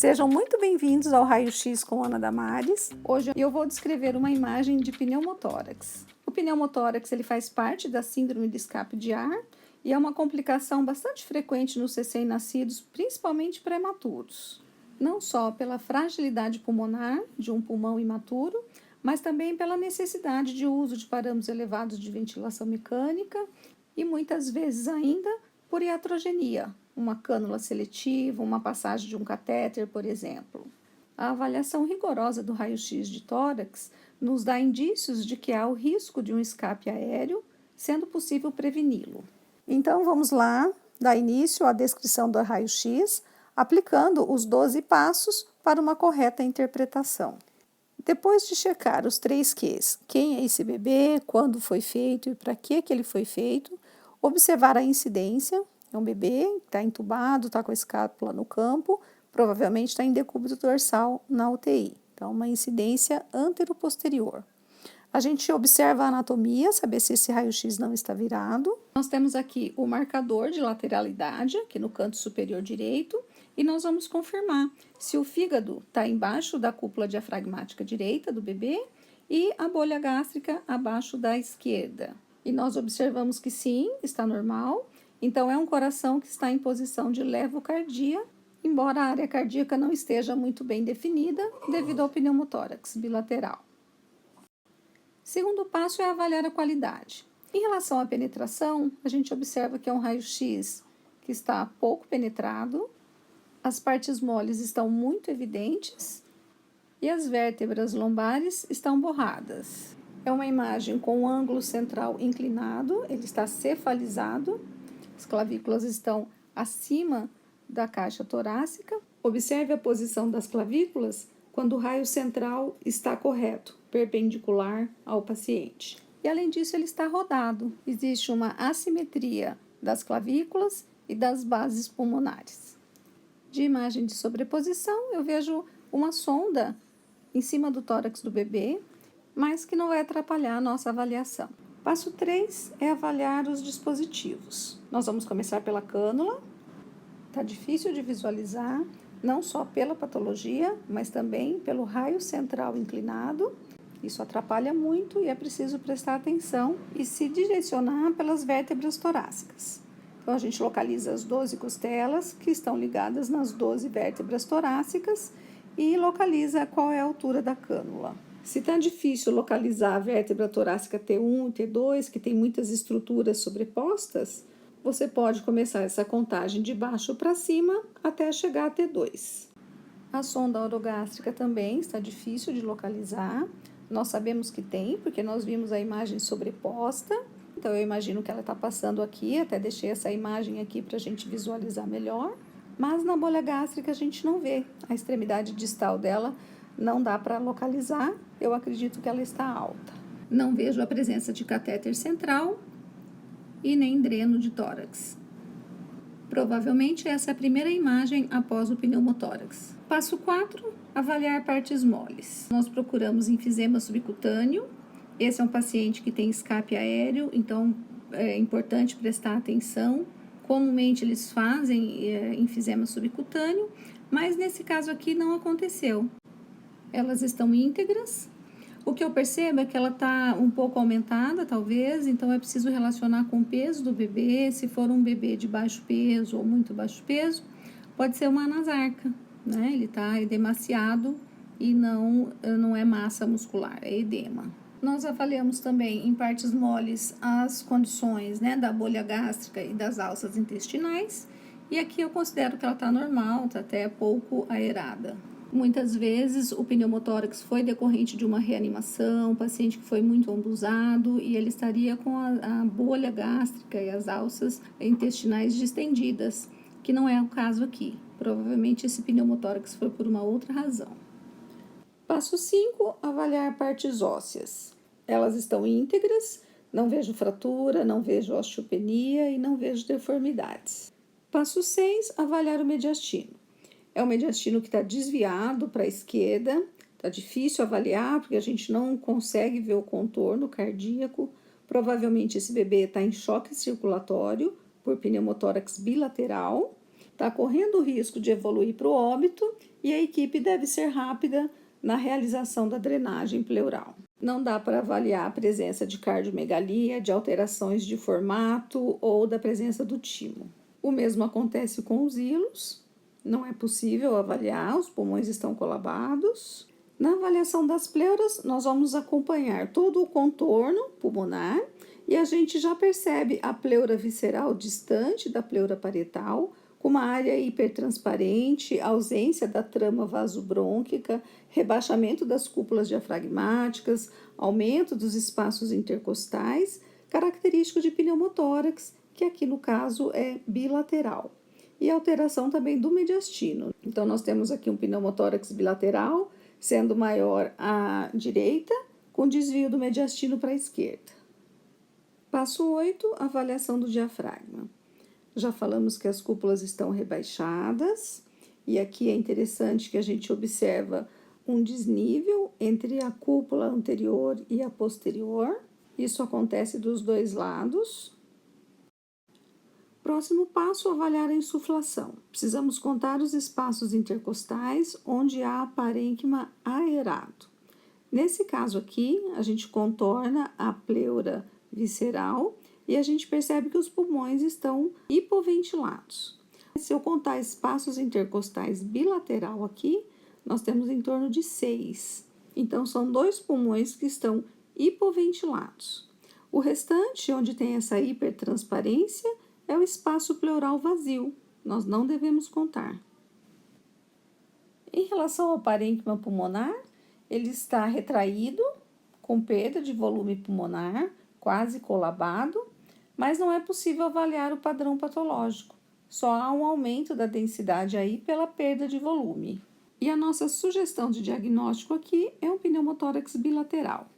Sejam muito bem-vindos ao Raio-X com Ana Damares. Hoje eu vou descrever uma imagem de pneumotórax. O pneumotórax ele faz parte da síndrome de escape de ar e é uma complicação bastante frequente nos recém-nascidos, principalmente prematuros. Não só pela fragilidade pulmonar de um pulmão imaturo, mas também pela necessidade de uso de parâmetros elevados de ventilação mecânica e muitas vezes ainda por iatrogenia, uma cânula seletiva, uma passagem de um catéter, por exemplo. A avaliação rigorosa do raio-x de tórax nos dá indícios de que há o risco de um escape aéreo, sendo possível preveni-lo. Então vamos lá, dar início à descrição do raio-x, aplicando os 12 passos para uma correta interpretação. Depois de checar os 3 Qs, quem é esse bebê, quando foi feito e para que ele foi feito, observar a incidência, é um bebê que está entubado, está com a escápula no campo, provavelmente está em decúbito dorsal na UTI, então uma incidência antero-posterior. A gente observa a anatomia, saber se esse raio-x não está virado. Nós temos aqui o marcador de lateralidade, aqui no canto superior direito, e nós vamos confirmar se o fígado está embaixo da cúpula diafragmática direita do bebê e a bolha gástrica abaixo da esquerda. E nós observamos que sim, está normal, então é um coração que está em posição de levocardia, embora a área cardíaca não esteja muito bem definida devido ao pneumotórax bilateral. Segundo passo é avaliar a qualidade. Em relação à penetração, a gente observa que é um raio-x que está pouco penetrado, as partes moles estão muito evidentes e as vértebras lombares estão borradas. É uma imagem com o ângulo central inclinado, ele está cefalizado, as clavículas estão acima da caixa torácica. Observe a posição das clavículas quando o raio central está correto, perpendicular ao paciente. E além disso, ele está rodado. Existe uma assimetria das clavículas e das bases pulmonares. De imagem de sobreposição, eu vejo uma sonda em cima do tórax do bebê, mas que não vai atrapalhar a nossa avaliação. Passo 3 é avaliar os dispositivos. Nós vamos começar pela cânula. Está difícil de visualizar, não só pela patologia, mas também pelo raio central inclinado. Isso atrapalha muito e é preciso prestar atenção e se direcionar pelas vértebras torácicas. Então, a gente localiza as 12 costelas que estão ligadas nas 12 vértebras torácicas e localiza qual é a altura da cânula. Se está difícil localizar a vértebra torácica T1 e T2, que tem muitas estruturas sobrepostas, você pode começar essa contagem de baixo para cima até chegar a T2. A sonda orogástrica também está difícil de localizar. Nós sabemos que tem, porque nós vimos a imagem sobreposta. Então, eu imagino que ela está passando aqui, até deixei essa imagem aqui para a gente visualizar melhor. Mas na bolha gástrica a gente não vê. A extremidade distal dela não dá para localizar. Eu acredito que ela está alta. Não vejo a presença de catéter central e nem dreno de tórax. Provavelmente essa é a primeira imagem após o pneumotórax. Passo 4, avaliar partes moles. Nós procuramos enfisema subcutâneo. Esse é um paciente que tem escape aéreo, então é importante prestar atenção. Comumente eles fazem enfisema subcutâneo, mas nesse caso aqui não aconteceu. Elas estão íntegras. O que eu percebo é que ela está um pouco aumentada, talvez, então é preciso relacionar com o peso do bebê. Se for um bebê de baixo peso ou muito baixo peso, pode ser uma anasarca, né? Ele está edemaciado e não é massa muscular, é edema. Nós avaliamos também em partes moles as condições, né, da bolha gástrica e das alças intestinais, e aqui eu considero que ela está normal, está até pouco aerada. Muitas vezes o pneumotórax foi decorrente de uma reanimação, um paciente que foi muito ombuzado e ele estaria com a bolha gástrica e as alças intestinais distendidas, que não é o caso aqui. Provavelmente esse pneumotórax foi por uma outra razão. Passo 5, avaliar partes ósseas. Elas estão íntegras, não vejo fratura, não vejo osteopenia e não vejo deformidades. Passo 6, avaliar o mediastino. É um mediastino que está desviado para a esquerda, está difícil avaliar porque a gente não consegue ver o contorno cardíaco. Provavelmente esse bebê está em choque circulatório por pneumotórax bilateral está correndo o risco de evoluir para o óbito e a equipe deve ser rápida na realização da drenagem pleural. Não dá para avaliar a presença de cardiomegalia, de alterações de formato ou da presença do timo. O mesmo acontece com os hilos. Não é possível avaliar, os pulmões estão colabados. Na avaliação das pleuras, nós vamos acompanhar todo o contorno pulmonar e a gente já percebe a pleura visceral distante da pleura parietal, com uma área hipertransparente, ausência da trama vasobrônquica, rebaixamento das cúpulas diafragmáticas, aumento dos espaços intercostais, característico de pneumotórax, que aqui no caso é bilateral. E alteração também do mediastino. Então, nós temos aqui um pneumotórax bilateral, sendo maior à direita, com desvio do mediastino para a esquerda. Passo 8, avaliação do diafragma. Já falamos que as cúpulas estão rebaixadas, e aqui é interessante que a gente observa um desnível entre a cúpula anterior e a posterior. Isso acontece dos dois lados. Próximo passo, avaliar a insuflação. Precisamos contar os espaços intercostais onde há parênquima aerado. Nesse caso aqui, a gente contorna a pleura visceral e a gente percebe que os pulmões estão hipoventilados. Se eu contar espaços intercostais bilateral aqui, nós temos em torno de 6. Então, são 2 pulmões que estão hipoventilados. O restante, onde tem essa hipertransparência, é o espaço pleural vazio. Nós não devemos contar. Em relação ao parênquima pulmonar, ele está retraído, com perda de volume pulmonar, quase colabado, mas não é possível avaliar o padrão patológico. Só há um aumento da densidade aí pela perda de volume. E a nossa sugestão de diagnóstico aqui é um pneumotórax bilateral.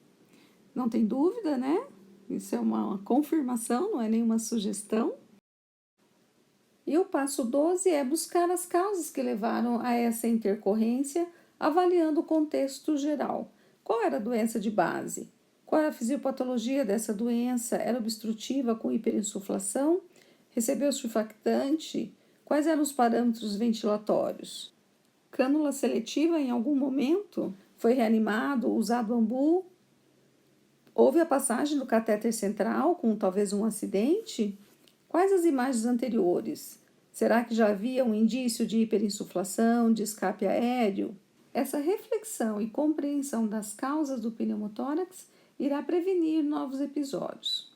Não tem dúvida, né? Isso é uma confirmação, não é nenhuma sugestão. E o passo 12 é buscar as causas que levaram a essa intercorrência, avaliando o contexto geral. Qual era a doença de base? Qual era a fisiopatologia dessa doença? Era obstrutiva com hiperinsuflação? Recebeu surfactante? Quais eram os parâmetros ventilatórios? Cânula seletiva em algum momento? Foi reanimado, usado ambu? Houve a passagem do catéter central com talvez um acidente? Quais as imagens anteriores? Será que já havia um indício de hiperinsuflação, de escape aéreo? Essa reflexão e compreensão das causas do pneumotórax irá prevenir novos episódios.